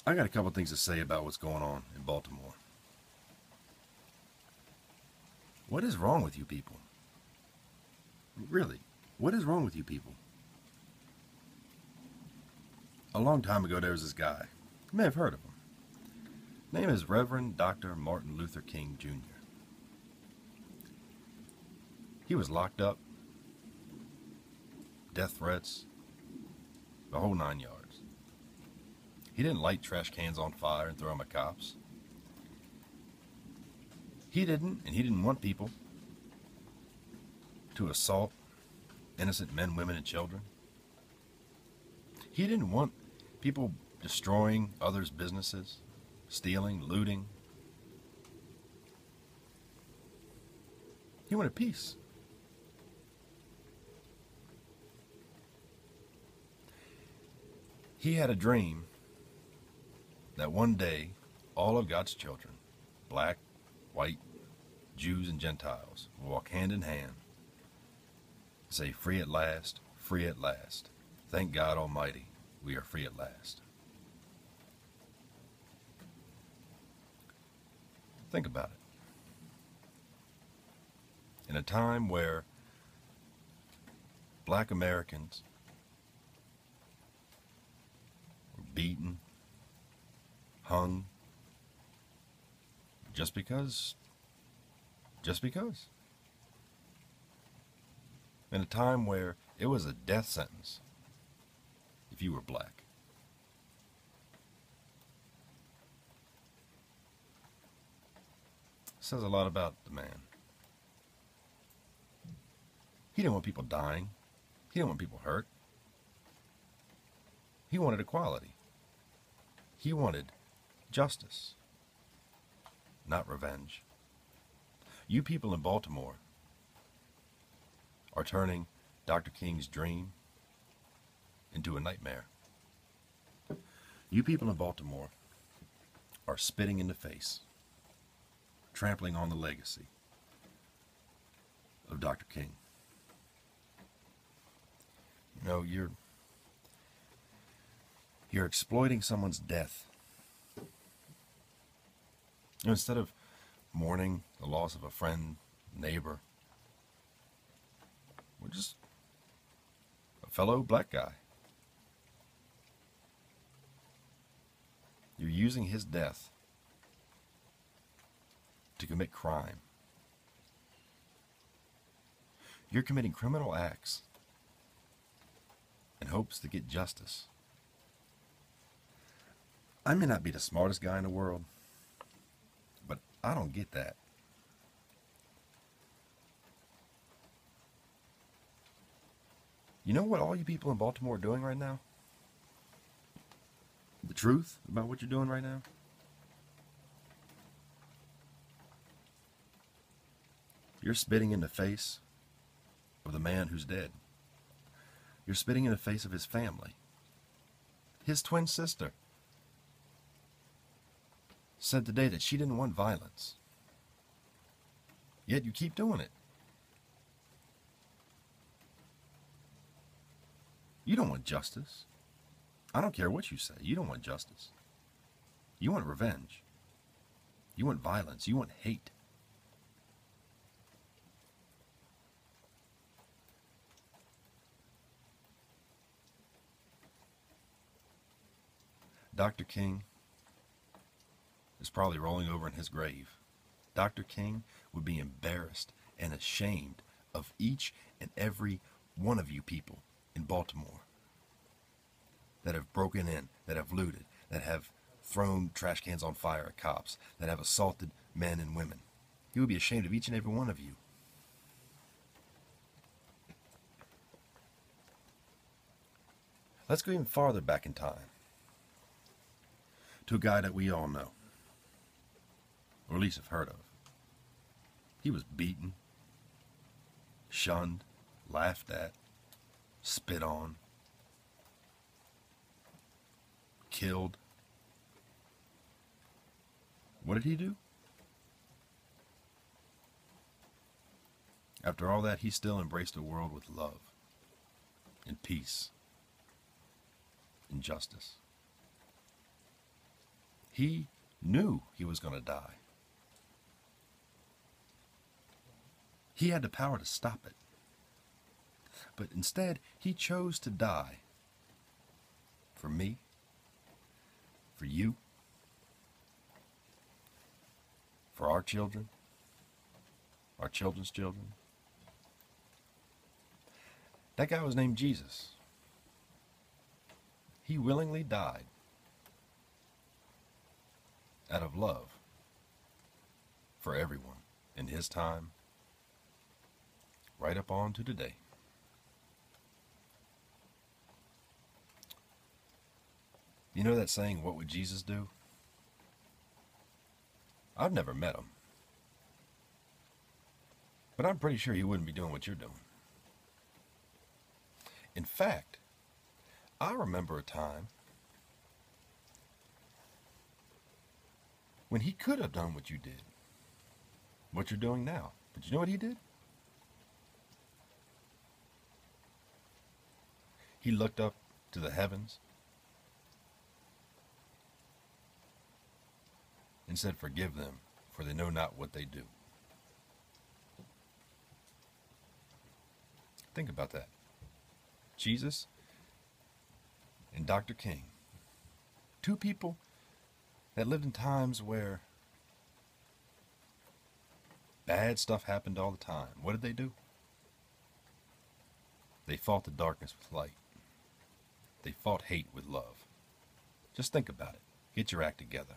I got a couple things to say about what's going on in Baltimore. What is wrong with you people? Really, what is wrong with you people? A long time ago, there was this guy. You may have heard of him. Name is Reverend Dr. Martin Luther King Jr. He was locked up, death threats, the whole 9 yards. He didn't light trash cans on fire and throw them at cops. He didn't want people to assault innocent men, women, and children. He didn't want people destroying others' businesses, stealing, looting. He wanted peace. He had a dream that one day all of God's children, black, white, Jews, and Gentiles, will walk hand in hand and say, free at last, free at last. Thank God Almighty, we are free at last. Think about it. In a time where black Americans were beaten, hung, just because. In a time where it was a death sentence if you were black. Says a lot about the man. He didn't want people dying. He didn't want people hurt. He wanted equality. He wanted justice, not revenge. You people in Baltimore are turning Dr. King's dream into a nightmare. You people in Baltimore are spitting in the face, trampling on the legacy of Dr. King. You know, you're exploiting someone's death. You know, instead of mourning the loss of a friend, neighbor, or just a fellow black guy, you're using his death to commit crime. You're committing criminal acts in hopes to get justice. I may not be the smartest guy in the world, but I don't get that. You know what all you people in Baltimore are doing right now? The truth about what you're doing right now? You're spitting in the face of the man who's dead. You're spitting in the face of his family. His twin sister said today that she didn't want violence. Yet you keep doing it. You don't want justice. I don't care what you say. You don't want justice. You want revenge. You want violence. You want hate. Dr. King is probably rolling over in his grave. Dr. King would be embarrassed and ashamed of each and every one of you people in Baltimore that have broken in, that have looted, that have thrown trash cans on fire at cops, that have assaulted men and women. He would be ashamed of each and every one of you. Let's go even farther back in time to a guy that we all know, or at least have heard of. He was beaten, shunned, laughed at, spit on, killed. What did he do? After all that, he still embraced a world with love and peace and justice. He knew he was going to die. He had the power to stop it. But instead, he chose to die for me, for you, for our children, our children's children. That guy was named Jesus. He willingly died out of love for everyone in his time, right up on to today. You know that saying, what would Jesus do? I've never met him, but I'm pretty sure he wouldn't be doing what you're doing. In fact, I remember a time when he could have done what you did, what you're doing now. But you know what he did? He looked up to the heavens and said, "Forgive them, for they know not what they do." Think about that. Jesus and Dr. King, two people that lived in times where bad stuff happened all the time. What did they do? They fought the darkness with light. They fought hate with love. Just think about it. Get your act together.